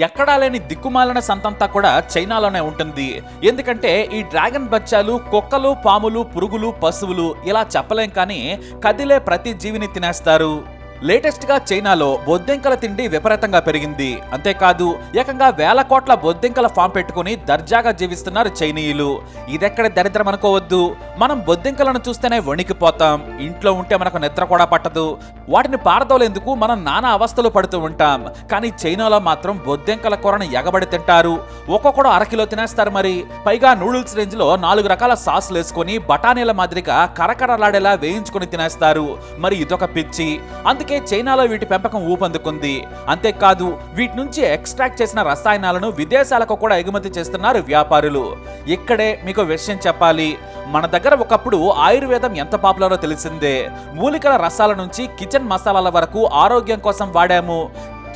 ఎక్కడా లేని దిక్కుమాలిన సంతంతా కూడా చైనాలోనే ఉంటుంది. ఎందుకంటే ఈ డ్రాగన్ బచ్చాలు కుక్కలు, పాములు, పురుగులు, పశువులు ఇలా చెప్పలేం కానీ కదిలే ప్రతి జీవిని తినేస్తారు. లేటెస్ట్ గా చైనాలో బొద్దింకల తిండి విపరీతంగా పెరిగింది. అంతేకాదు ఏకంగా వేల కోట్ల బొద్దింకల ఫామ్ పెట్టుకుని దర్జాగా జీవిస్తున్నారు చైనీయులు. ఇదెక్కడ దరిద్రం అనుకోవద్దు. మనం బొద్దింకలను చూస్తేనే వణికిపోతాం. ఇంట్లో ఉంటే మనకు నిద్ర కూడా పట్టదు. వాటిని పారదోలేందుకు మనం నానా అవస్థలు పడుతూ ఉంటాం. కానీ చైనాలో మాత్రం బొద్దింకల కూరను ఎగబడి తింటారు. ఒక్కొక్కడు అరకిలో తినేస్తారు. మరి పైగా నూడిల్స్ రేంజ్ లో 4 రకాల సాసులు వేసుకొని బఠానీల మాదిరిగా కరకరలాడేలా వేయించుకొని తినేస్తారు. మరి ఇదొక పిచ్చి. అందుకే చైనాలో వీటి పెంపకం ఊపందుకుంది. అంతేకాదు వీటి నుంచి ఎక్స్ట్రాక్ట్ చేసిన రసాయనాలను విదేశాలకు కూడా ఎగుమతి చేస్తున్నారు వ్యాపారులు. ఇక్కడే మీకు విషయం చెప్పాలి. మన దగ్గర ఒకప్పుడు ఆయుర్వేదం ఎంత పాపులరో తెలిసిందే. మూలికల రసాల నుంచి కిచెన్ మసాలాల వరకు ఆరోగ్యం కోసం వాడాము.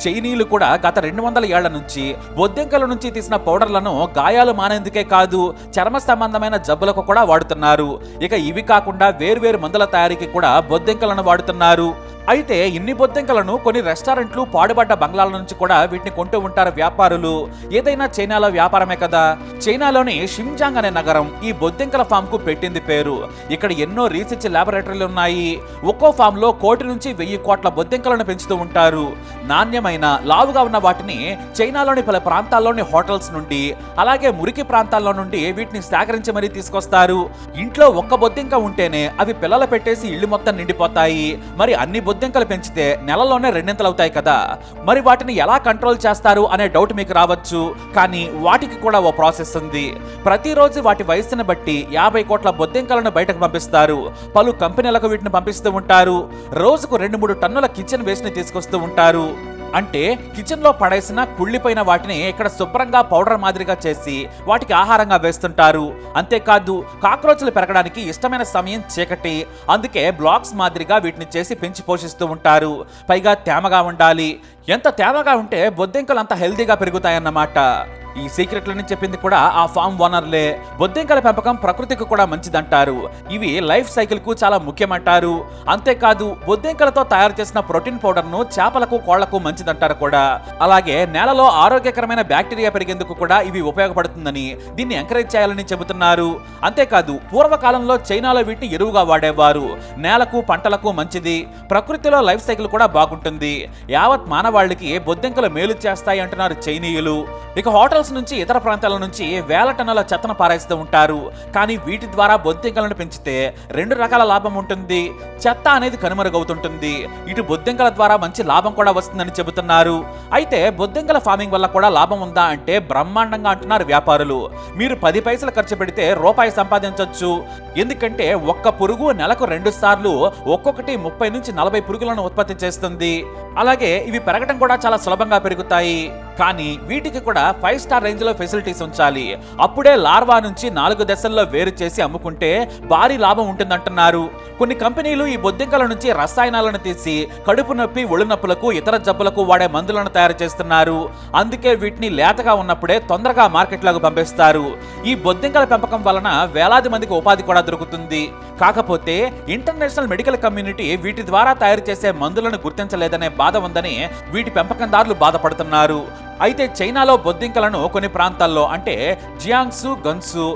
చైనీయులు కూడా గత 200 ఏళ్ల నుంచి బొద్దింకల నుంచి తీసిన పౌడర్లను గాయాలు మానేందుకే కాదు చర్మ సంబంధమైన జబ్బులకు కూడా వాడుతున్నారు. ఇక ఇవి కాకుండా వేర్వేరు మందుల తయారీకి కూడా బొద్దింకలను వాడుతున్నారు. అయితే ఇన్ని బొద్దింకలను కొన్ని రెస్టారెంట్లు, పాడుబడ్డ బంగ్లాల నుంచి కూడా వీటిని కొంటూ ఉంటారు వ్యాపారులు. ఏదైనా చైనాలో వ్యాపారమే కదా. చైనాలోని షింజాంగ్ అనే నగరం ఈ బొద్దింకల ఫామ్ కు పెట్టింది పేరు. ఇక్కడ ఎన్నో రీసెర్చ్ ల్యాబొరేటరీలు ఉన్నాయి. ఒక్కో ఫామ్ లో 1 కోటి నుంచి 1000 కోట్ల బొద్దింకలను పెంచుతూ ఉంటారు. నాణ్యమైన లావుగా ఉన్న వాటిని చైనాలోని పలు ప్రాంతాల్లోని హోటల్స్ నుండి, అలాగే మురికి ప్రాంతాల్లో నుండి వీటిని సేకరించి మరీ తీసుకొస్తారు. ఇంట్లో ఒక్క బొద్దింక ఉంటేనే అవి పిల్లలు పెట్టేసి ఇల్లు మొత్తం నిండిపోతాయి. మరి అన్ని బొద్దింకలు పెంచితే నెలలోనే 2 అవుతాయి కదా. మరి వాటిని ఎలా కంట్రోల్ చేస్తారు అనే డౌట్ మీకు రావచ్చు. కానీ వాటికి కూడా ఓ ప్రాసెస్ ఉంది. ప్రతిరోజు వాటి వయసును బట్టి 50 కోట్ల బొద్దింకలను బయటకు పంపిస్తారు. పలు కంపెనీలకు వీటిని పంపిస్తూ ఉంటారు. రోజుకు 2-3 టన్నుల కిచెన్ వేస్ట్ ని తీసుకొస్తూ ఉంటారు. అంటే కిచెన్ లో పడేసిన కుళ్ళిపోయిన వాటిని ఇక్కడ శుభ్రంగా పౌడర్ మాదిరిగా చేసి వాటికి ఆహారంగా వేస్తుంటారు. అంతేకాదు కాక్రోచ్లు పెరగడానికి ఇష్టమైన సమయం చీకటి. అందుకే బ్లాక్స్ మాదిరిగా వీటిని చేసి పెంచి పోషిస్తూ ఉంటారు. పైగా తేమగా ఉండాలి. ఎంత తేమగా ఉంటే బొద్దింకలు అంత హెల్తీగా పెరుగుతాయన్నమాట. ఈ సీక్రెట్లని చెప్పింది కూడా ఆ ఫామ్ ఓనర్లే. బొద్దింకల పెంపకం ప్రకృతికి కూడా మంచిదంటారు. ఇవి లైఫ్ సైకిల్ కు చాలా ముఖ్యమంటారు. అంతేకాదు బొద్దింకలతో తయారు చేసిన ప్రోటీన్ పౌడర్ ను చేపలకు, కోళ్లకు మంచిదంటారు కూడా. అలాగే నేలలో ఆరోగ్యకరమైన బ్యాక్టీరియా పెరిగేందుకు కూడా ఇవి ఉపయోగపడుతుందని, దీన్ని ఎంకరేజ్ చేయాలని చెబుతున్నారు. అంతేకాదు పూర్వకాలంలో చైనాలో వీటిని ఎరువుగా వాడేవారు. నేలకు, పంటలకు మంచిది. ప్రకృతిలో లైఫ్ సైకిల్ కూడా బాగుంటుంది. యావత్ మానవాళికి బొద్దింకలు మేలు చేస్తాయి అంటున్నారు చైనీయులు. ఇక హోటల్స్ నుంచి, ఇతర ప్రాంతాల నుంచి వేల టన్నుల చెత్తను పారేస్తూ ఉంటారు. కానీ వీటి ద్వారా బొద్దింకలను పెంచితే 2 రకాల లాభం ఉంటుంది. చెత్త అనేది కనుమరుగవుతుంటుంది. ఇటు బొద్దింకల ద్వారా మంచి లాభం కూడా వస్తుందని చెబుతున్నారు. అయితే బొద్దింకల ఫార్మింగ్ వల్ల కూడా లాభం ఉందా అంటే బ్రహ్మాండంగా అంటున్నారు వ్యాపారులు. మీరు 10 పైసలు ఖర్చు పెడితే రూపాయి సంపాదించవచ్చు. ఎందుకంటే ఒక్క పురుగు నెలకు 2 సార్లు ఒక్కొక్కటి 30 నుంచి 40 పురుగులను ఉత్పత్తి చేస్తుంది. అలాగే ఇవి పెరగడం కూడా చాలా సులభంగా పెరుగుతాయి. కానీ వీటికి కూడా 5 స్టార్ రేంజ్ లో ఫెసిలిటీస్ ఉంచాలి. అప్పుడే లార్వా నుంచి 4 దశల్లో వేరు చేసి అమ్ముకుంటే భారీ లాభం ఉంటుందంటున్నారు. కొన్ని కంపెనీలు ఈ బొద్దింకల నుంచి రసాయనాలను తీసి కడుపు నొప్పి, ఒళ్ళు నొప్పులకు, ఇతర జబ్బులకు వాడే మందులను తయారు చేస్తున్నారు. అందుకే వీటిని లేతగా ఉన్నప్పుడే తొందరగా మార్కెట్లోకి పంపిస్తారు. ఈ బొద్దింకల పెంపకం వలన వేలాది మందికి ఉపాధి కూడా దొరుకుతుంది. కాకపోతే ఇంటర్నేషనల్ మెడికల్ కమ్యూనిటీ వీటి ద్వారా తయారు చేసే మందులను గుర్తించలేదనే బాధ ఉందని వీటి పెంపకందారులు బాధపడుతున్నారు. అయితే చైనాలో బొద్దింకలను కొన్ని ప్రాంతాల్లో అంటే జియాంగ్సు, గన్సు,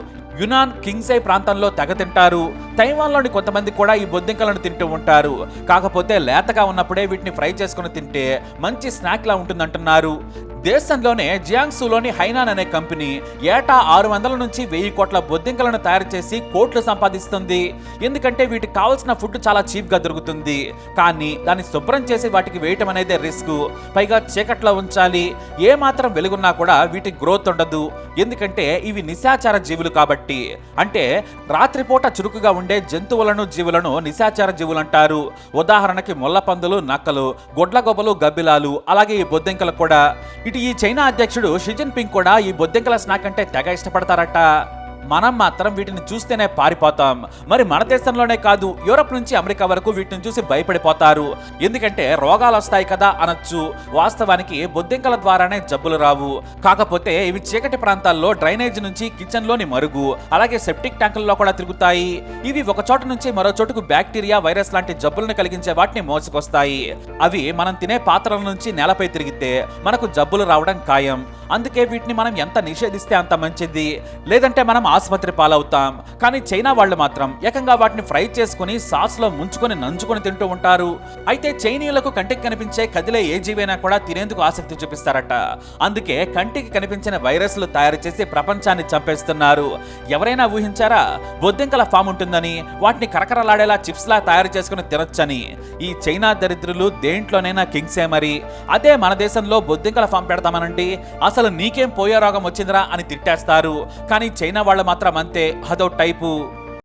యునాన్, కింగ్సై ప్రాంతంలో తెగ తింటారు. తైవాన్లోని కొంతమంది కూడా ఈ బొద్దింకలను తింటూ ఉంటారు. కాకపోతే లేతగా ఉన్నప్పుడే వీటిని ఫ్రై చేసుకుని తింటే మంచి స్నాక్ లా ఉంటుందంటున్నారు. దేశంలోనే జియాంగ్సూలోని హైనాన్ అనే కంపెనీ ఏటా 600 నుంచి 1000 కోట్ల బొద్దింకలను తయారు చేసి కోట్లు సంపాదిస్తుంది. ఎందుకంటే వీటికి కావాల్సిన ఫుడ్ చాలా చీప్ గా దొరుకుతుంది. కానీ దాన్ని శుభ్రం చేసి వాటికి వేయటం అనేది రిస్క్. పైగా చీకట్లో ఉంచాలి. ఏ మాత్రం వెలుగున్నా కూడా వీటికి గ్రోత్ ఉండదు. ఎందుకంటే ఇవి నిశాచర జీవులు కాబట్టి. అంటే రాత్రిపూట చురుకుగా ఉండే జంతువులను, జీవులను నిశాచర జీవులు అంటారు. ఉదాహరణకి ముళ్ళపందులు, నక్కలు, గొడ్లగొబ్బలు, గబ్బిలాలు, అలాగే ఈ బొద్దింకలు కూడా. ఇటు ఈ చైనా అధ్యక్షుడు షీ జిన్పింగ్ కూడా ఈ బొద్దింకల స్నాక్ అంటే తెగ ఇష్టపడతారట. మనం మాత్రం వీటిని చూస్తేనే పారిపోతాం. మరి మన దేశంలోనే కాదు, యూరప్ నుంచి అమెరికా వరకు వీటిని చూసి భయపడిపోతారు. ఎందుకంటే రోగాలు వస్తాయి కదా అనొచ్చు. వాస్తవానికి బొద్దింకల ద్వారానే జబ్బులు రావు. కాకపోతే ఇవి చీకటి ప్రాంతాల్లో డ్రైనేజ్ నుంచి కిచెన్ లోని మరుగు, అలాగే సెప్టిక్ ట్యాంకుల్లో కూడా తిరుగుతాయి. ఇవి ఒక చోట నుంచి మరో చోటుకు బ్యాక్టీరియా, వైరస్ లాంటి జబ్బులను కలిగించే వాటిని మోసుకొస్తాయి. అవి మనం తినే పాత్రల నుంచి నేలపై తిరిగితే మనకు జబ్బులు రావడం ఖాయం. అందుకే వీటిని మనం ఎంత నిషేధిస్తే అంత మంచిది, లేదంటే మనం ఆసుపత్రి పాలవుతాం. కానీ చైనా వాళ్ళు మాత్రం ఏకంగా వాటిని ఫ్రై చేసుకుని సాస్ లో ముంచుకొని నంచుకొని తింటూ ఉంటారు. అయితే చైనీయులకు కంటికి కనిపించే కదిలే ఏ జీవైనా కూడా తినేందుకు ఆసక్తి చూపిస్తారట. అందుకే కంటికి కనిపించిన వైరస్లు తయారు చేసి ప్రపంచాన్ని చంపేస్తున్నారు. ఎవరైనా ఊహించారా బొద్దింకల ఫామ్ ఉంటుందని, వాటిని కరకరలాడేలా చిప్స్ లా తయారు చేసుకుని తినొచ్చని? ఈ చైనా దరిద్రులు దేంట్లోనైనా కింగ్సే మరి. అదే మన దేశంలో బొద్దింకల ఫామ్ పెడతామనండి, అసలు నీకేం పోయే రోగం వచ్చిందిరా అని తిట్టేస్తారు. కానీ చైనా వాళ్ళు మాత్రం అంతే, అదో టైపు.